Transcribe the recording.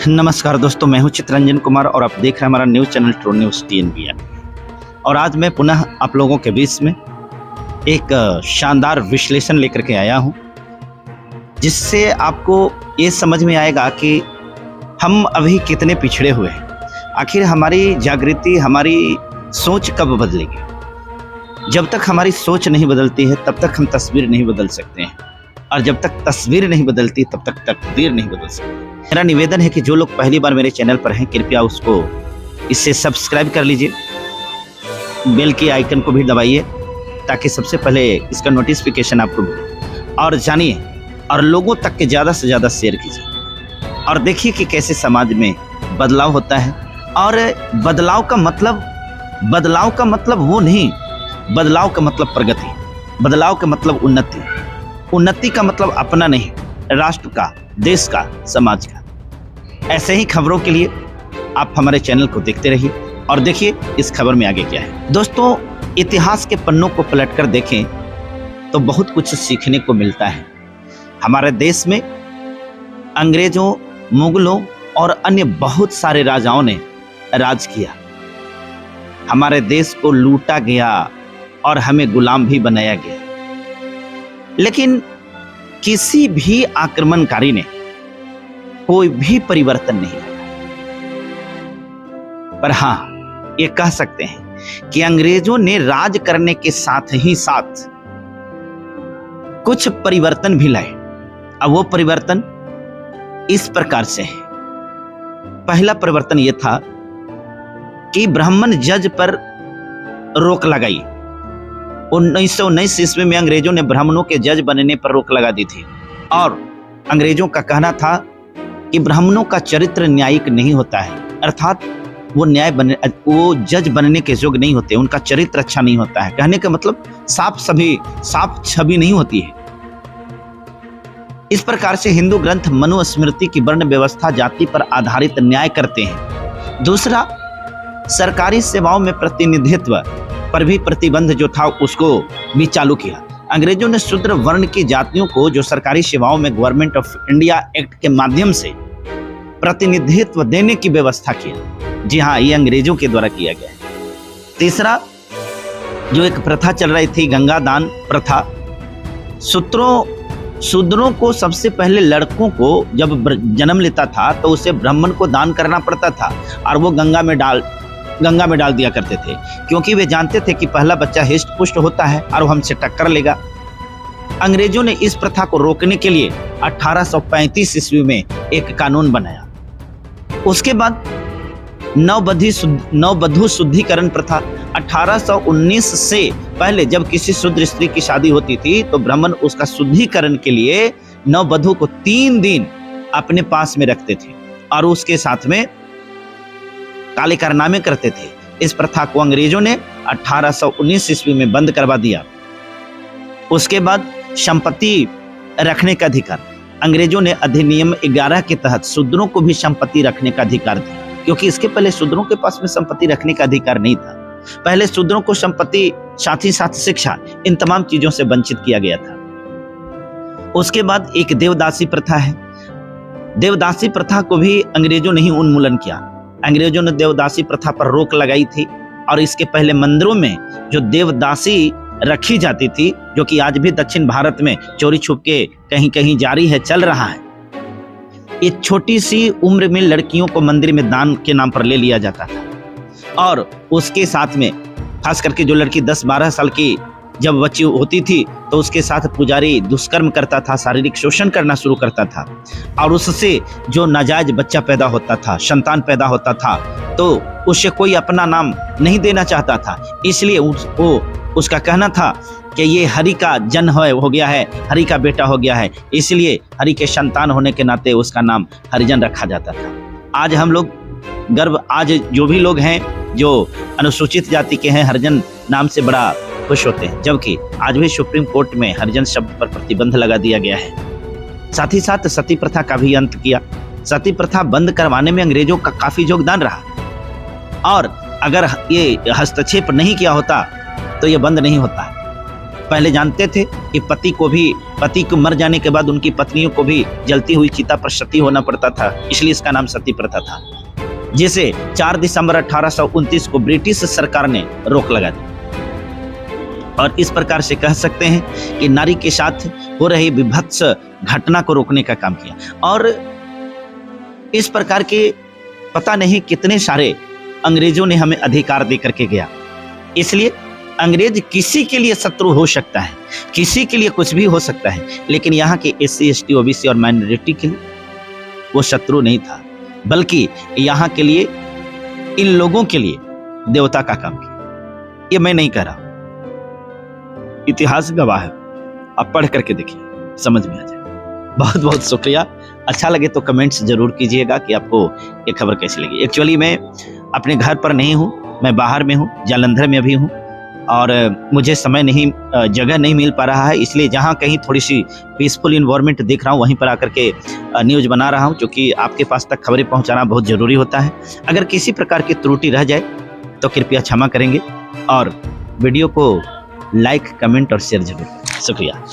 नमस्कार दोस्तों, मैं हूं चित्रंजन कुमार और आप देख रहे हैं हमारा news channel true news TNBN। और आज मैं पुनः आप लोगों के बीच में एक शानदार विश्लेषण लेकर के आया हूं, जिससे आपको ये समझ में आएगा कि हम अभी कितने पिछड़े हुए हैं। आखिर हमारी जागृति, हमारी सोच कब बदलेगी? जब तक हमारी सोच नहीं बदलती है तब तक हम तस्वीर नहीं बदल सकते हैं, और जब तक तस्वीर नहीं बदलती तब तक तकदीर नहीं बदल सकती। मेरा निवेदन है कि जो लोग पहली बार मेरे चैनल पर हैं, कृपया उसको इसे सब्सक्राइब कर लीजिए, बेल की आइकन को भी दबाइए ताकि सबसे पहले इसका नोटिफिकेशन आपको मिले। और जानिए और लोगों तक के ज़्यादा से ज़्यादा शेयर कीजिए और देखिए कि कैसे समाज में बदलाव होता है। और बदलाव का मतलब वो नहीं, बदलाव का मतलब प्रगति, बदलाव का मतलब उन्नति, उन्नति का मतलब अपना नहीं, राष्ट्र का, देश का, समाज का। ऐसे ही खबरों के लिए आप हमारे चैनल को देखते रहिए और देखिए इस खबर में आगे क्या है। दोस्तों, इतिहास के पन्नों को पलटकर देखें तो बहुत कुछ सीखने को मिलता है। हमारे देश में अंग्रेजों, मुगलों और अन्य बहुत सारे राजाओं ने राज किया। हमारे देश को लूटा गया और हमें गुलाम भी बनाया गया, लेकिन किसी भी आक्रमणकारी ने कोई भी परिवर्तन नहीं लाया। पर हाँ, ये कह सकते हैं कि अंग्रेजों ने राज करने के साथ ही साथ कुछ परिवर्तन भी लाए। अब वो परिवर्तन इस प्रकार से है। पहला परिवर्तन यह था कि ब्राह्मण जज पर रोक लगाई। 1919 ईस्वी में अंग्रेजों ने ब्राह्मणों के जज बनने पर रोक लगा दी थी, और अंग्रेजों का कहना था कि ब्राह्मणों का चरित्र न्यायिक नहीं होता है, अर्थात वो जज बनने के योग्य नहीं होते, उनका चरित्र अच्छा नहीं होता है। कहने का मतलब साफ छवि नहीं होती है। इस प्रकार से हिंदू ग्रंथ मनुस्मृति की वर्ण व्यवस्था जाति पर आधारित न्याय करते हैं। दूसरा, सरकारी सेवाओं में प्रतिनिधित्व पर भी प्रतिबंध जो था उसको भी चालू किया। अंग्रेजों ने शूद्र वर्ण की जातियों को जो सरकारी सेवाओं में गवर्नमेंट ऑफ इंडिया एक्ट के माध्यम से प्रतिनिधित्व देने की व्यवस्था किया। जी हाँ, ये अंग्रेजों के द्वारा किया गया है। तीसरा, जो एक प्रथा चल रही थी, गंगा दान प्रथा। शूद्रों को सबसे पहले लड़कों को जब जन्म लेता था तो उसे ब्राह्मण को दान करना पड़ता था, और वो गंगा में डाल दिया करते थे, क्योंकि वे जानते थे कि पहला बच्चा हिष्ट पुष्ट होता है और वो हमसे टक्कर लेगा। अंग्रेजों ने इस प्रथा को रोकने के लिए 1835 ईस्वी में एक कानून बनाया। उसके बाद नववधु शुद्धिकरण प्रथा। 1819 से पहले जब किसी शूद्र स्त्री की शादी होती थी तो ब्राह्मण उसका शुद्धिकरण के लिए नववधु को 3 दिन अपने पास में रखते थे और उसके साथ में काले कारनामे करते थे। इस प्रथा को अंग्रेजों ने 1819 ईस्वी में बंद करवा दिया। उसके बाद संपत्ति रखने का अधिकार। अंग्रेजों ने अधिनियम 11 के तहत शूद्रों को भी संपत्ति रखने का अधिकार दिया, क्योंकि इसके पहले शूद्रों के पास में संपत्ति रखने का अधिकार नहीं था। पहले शूद्रों को संपत्ति, साथ ही साथ शिक्षा, इन तमाम चीजों से वंचित किया गया था। उसके बाद एक देवदासी प्रथा है। देवदासी प्रथा को भी अंग्रेजों ने ही उन्मूलन किया। अंग्रेजों ने देवदासी प्रथा पर रोक लगाई थी, और इसके पहले मंदिरों में जो देवदासी रखी जाती थी, जो कि आज भी दक्षिण भारत में चोरी छुप के कहीं कहीं जारी है, चल रहा है। एक छोटी सी उम्र में लड़कियों को मंदिर में दान के नाम पर ले लिया जाता था, और उसके साथ में खास करके जो लड़की 10-12 साल की जब बच्ची होती थी तो उसके साथ पुजारी दुष्कर्म करता था, शारीरिक शोषण करना शुरू करता था, और उससे जो नाजायज बच्चा पैदा होता था, संतान पैदा होता था, तो उसे कोई अपना नाम नहीं देना चाहता था। इसलिए उसका कहना था कि ये हरि का जन हो गया है, हरि का बेटा हो गया है, इसलिए हरि के संतान होने के नाते उसका नाम हरिजन रखा जाता था। आज हम लोग आज जो भी लोग हैं जो अनुसूचित जाति के हैं, हरिजन नाम से बड़ा खुश होते हैं, जबकि आज भी सुप्रीम कोर्ट में हरिजन शब्द पर प्रतिबंध लगा दिया गया है। साथ ही साथ सती प्रथा का भी अंत किया। सती प्रथा बंद करवाने में अंग्रेजों का काफी योगदान रहा, और अगर ये हस्तक्षेप नहीं किया होता तो ये बंद नहीं होता। पहले जानते थे कि पति को मर जाने के बाद उनकी पत्नियों को भी जलती हुई चिता पर सती होना पड़ता था, इसलिए इसका नाम सती प्रथा था, जिसे 4 दिसंबर 1829 को ब्रिटिश सरकार ने रोक लगा दी। और इस प्रकार से कह सकते हैं कि नारी के साथ हो रही विभत्स घटना को रोकने का काम किया। और इस प्रकार के पता नहीं कितने सारे अंग्रेजों ने हमें अधिकार दे करके गया। इसलिए अंग्रेज किसी के लिए शत्रु हो सकता है, किसी के लिए कुछ भी हो सकता है, लेकिन यहाँ के SC ST OBC और माइनॉरिटी के लिए वो शत्रु नहीं था, बल्कि यहाँ के लिए, इन लोगों के लिए देवता का काम किया। ये मैं नहीं कह रहा, इतिहास गवाह है, आप पढ़ करके देखिए, समझ में आ जाए। बहुत बहुत शुक्रिया। अच्छा लगे तो कमेंट्स जरूर कीजिएगा कि आपको ये खबर कैसी लगी। एक्चुअली मैं अपने घर पर नहीं हूँ, मैं बाहर में हूँ, जालंधर में अभी हूँ, और मुझे समय नहीं, जगह नहीं मिल पा रहा है, इसलिए जहाँ कहीं थोड़ी सी पीसफुल इन्वायरमेंट देख रहा हूँ वहीं पर आकर के न्यूज़ बना रहा हूँ, क्योंकि आपके पास तक खबरें पहुँचाना बहुत ज़रूरी होता है। अगर किसी प्रकार की त्रुटि रह जाए तो कृपया क्षमा करेंगे, और वीडियो को लाइक, कमेंट और शेयर जरूर। शुक्रिया।